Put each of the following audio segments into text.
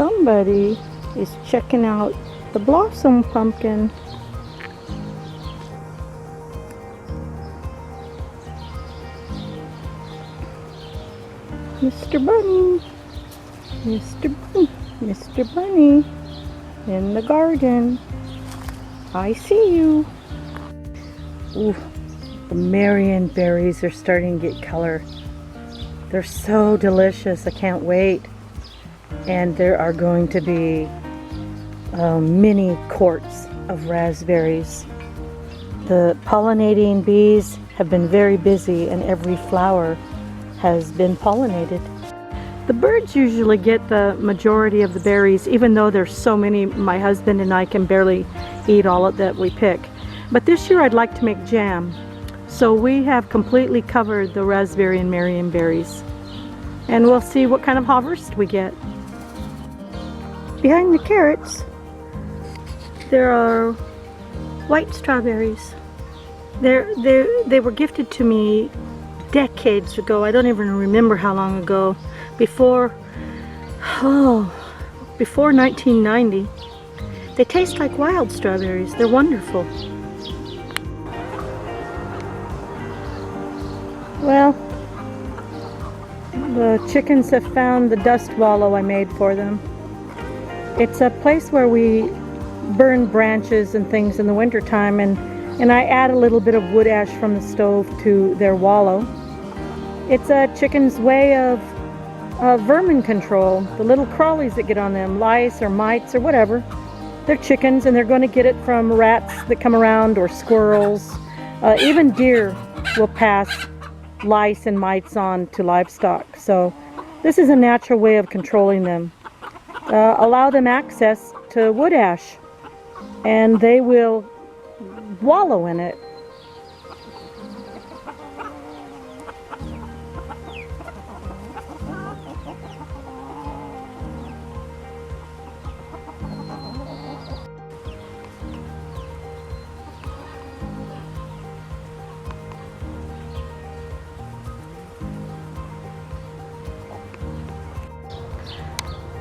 somebody is checking out the blossom pumpkin. Mr. Bunny, Mr. Bunny, Mr. Bunny, in the garden. I see you. Ooh, the Marion berries are starting to get color. They're so delicious, I can't wait. And there are going to be mini quarts of raspberries. The pollinating bees have been very busy and every flower has been pollinated. The birds usually get the majority of the berries, even though there's so many my husband and I can barely eat all of that we pick. But this year I'd like to make jam. So we have completely covered the raspberry and Marion berries. And we'll see what kind of harvest we get. Behind the carrots, there are white strawberries. They were gifted to me decades ago. I don't even remember how long ago. Before 1990. They taste like wild strawberries. They're wonderful. Well, the chickens have found the dust wallow I made for them. It's a place where we burn branches and things in the wintertime, and I add a little bit of wood ash from the stove to their wallow. It's a chicken's way of vermin control. The little crawlies that get on them, lice or mites or whatever, they're chickens, and they're going to get it from rats that come around or squirrels. Even deer will pass lice and mites on to livestock. So this is a natural way of controlling them. Allow them access to wood ash and they will wallow in it.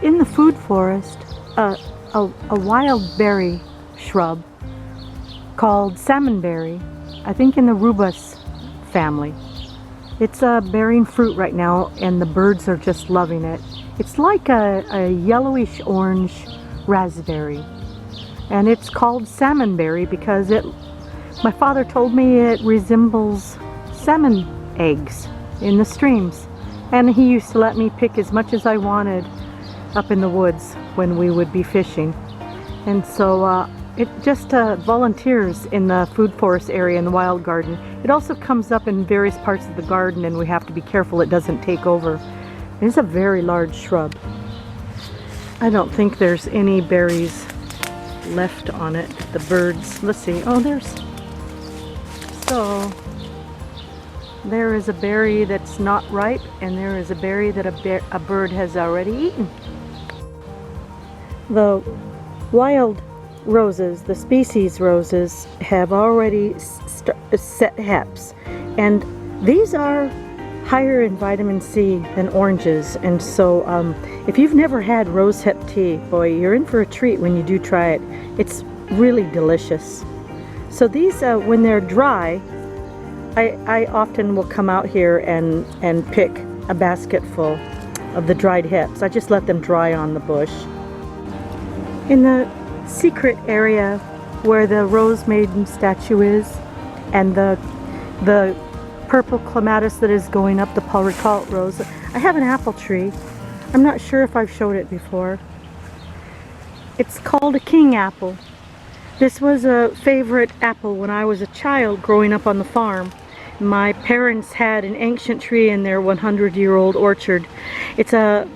In the food forest, a wild berry shrub called salmonberry, I think in the rubus family. It's bearing fruit right now and the birds are just loving it. It's like a yellowish orange raspberry, and it's called salmonberry because my father told me it resembles salmon eggs in the streams, and he used to let me pick as much as I wanted up in the woods when we would be fishing. And so it just volunteers in the food forest area in the wild garden. It also comes up in various parts of the garden and we have to be careful it doesn't take over. It's a very large shrub. I don't think there's any berries left on it. The birds, let's see, oh there is a berry that's not ripe, and there is a berry that a bird has already eaten. The wild roses, the species roses, have already set heps, and these are higher in vitamin C than oranges. And so if you've never had rosehip tea, boy, you're in for a treat when you do try it. It's really delicious. So these, when they're dry, I often will come out here and pick a basket full of the dried hips. I just let them dry on the bush. In the secret area where the rose maiden statue is, and the purple clematis that is going up the Paul Ricault rose, I have an apple tree. I'm not sure if I've showed it before. It's called a king apple. This was a favorite apple when I was a child growing up on the farm. My parents had an ancient tree in their 100-year-old orchard. It's a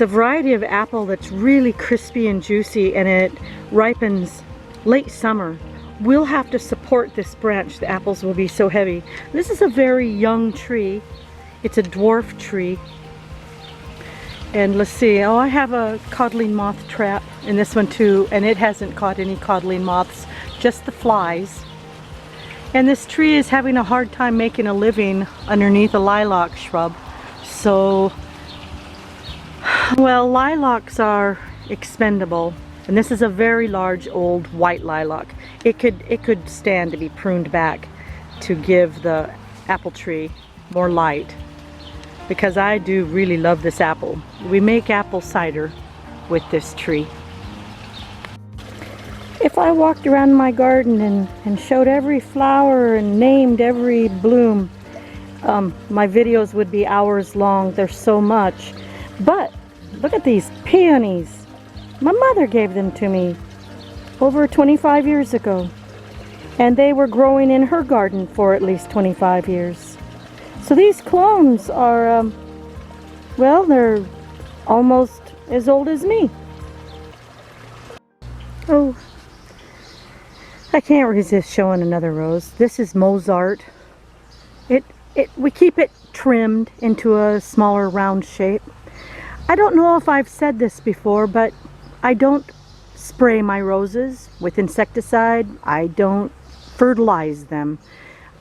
variety of apple that's really crispy and juicy, and it ripens late summer. We'll have to support this branch. The apples will be so heavy. This is a very young tree. It's a dwarf tree. And let's see, oh, I have a codling moth trap in this one too, and it hasn't caught any codling moths, just the flies. And this tree is having a hard time making a living underneath a lilac shrub. So Well, lilacs are expendable, and this is a very large old white lilac. It could stand to be pruned back to give the apple tree more light, because I do really love this apple. We make apple cider with this tree. If I walked around my garden and showed every flower and named every bloom, my videos would be hours long. There's so much. But look at these peonies. My mother gave them to me over 25 years ago. And they were growing in her garden for at least 25 years. So these clones are, well, they're almost as old as me. Oh, I can't resist showing another rose. This is Mozart. We keep it trimmed into a smaller round shape. I don't know if I've said this before, but I don't spray my roses with insecticide. I don't fertilize them.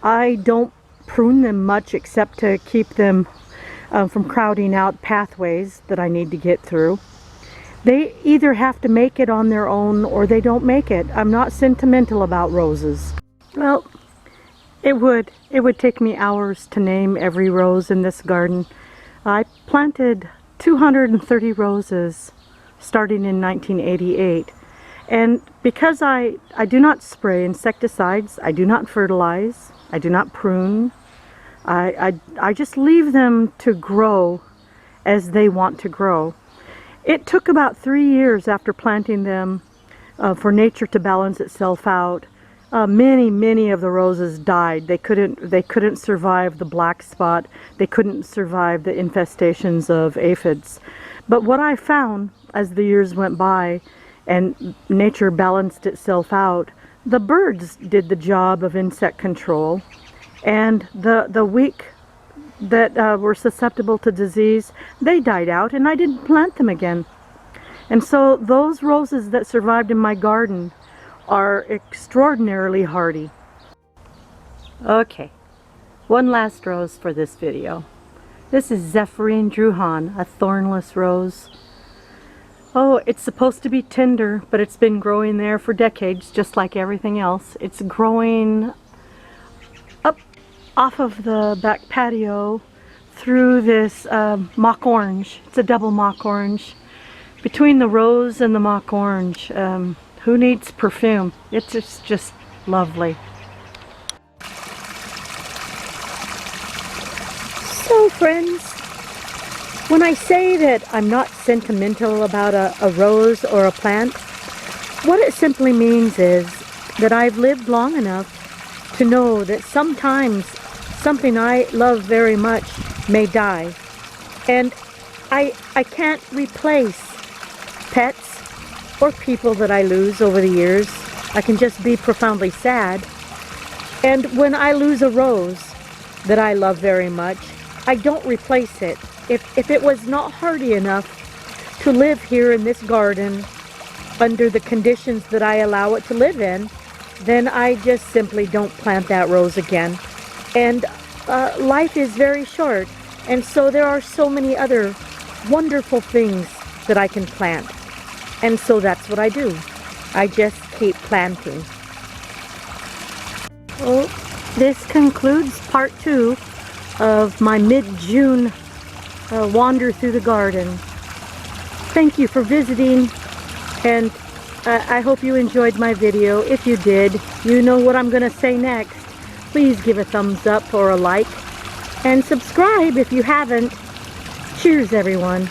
I don't prune them much except to keep them from crowding out pathways that I need to get through. They either have to make it on their own or they don't make it. I'm not sentimental about roses. Well, it would take me hours to name every rose in this garden. I planted 230 roses starting in 1988. And because I do not spray insecticides, I do not fertilize, I do not prune, I just leave them to grow as they want to grow. It took about 3 years after planting them for nature to balance itself out. Many of the roses died. They couldn't survive the black spot. They couldn't survive the infestations of aphids. But what I found as the years went by and nature balanced itself out, the birds did the job of insect control, and the weak that were susceptible to disease, they died out, and I didn't plant them again. And so those roses that survived in my garden are extraordinarily hardy. Okay, one last rose for this video. This is Zephyrine Druhan, a thornless rose. Oh, it's supposed to be tender, but it's been growing there for decades, just like everything else. It's growing up off of the back patio through this mock orange. It's a double mock orange. Between the rose and the mock orange, who needs perfume? It's just lovely. So friends, when I say that I'm not sentimental about a rose or a plant, what it simply means is that I've lived long enough to know that sometimes something I love very much may die. And I can't replace pets or people that I lose over the years. I can just be profoundly sad. And when I lose a rose that I love very much, I don't replace it. If it was not hardy enough to live here in this garden under the conditions that I allow it to live in, then I just simply don't plant that rose again. And life is very short, and so there are so many other wonderful things that I can plant. And so that's what I do. I just keep planting. Well, this concludes part 2 of my mid-June wander through the garden. Thank you for visiting, and I hope you enjoyed my video. If you did, you know what I'm going to say next. Please give a thumbs up or a like, and subscribe if you haven't. Cheers, everyone.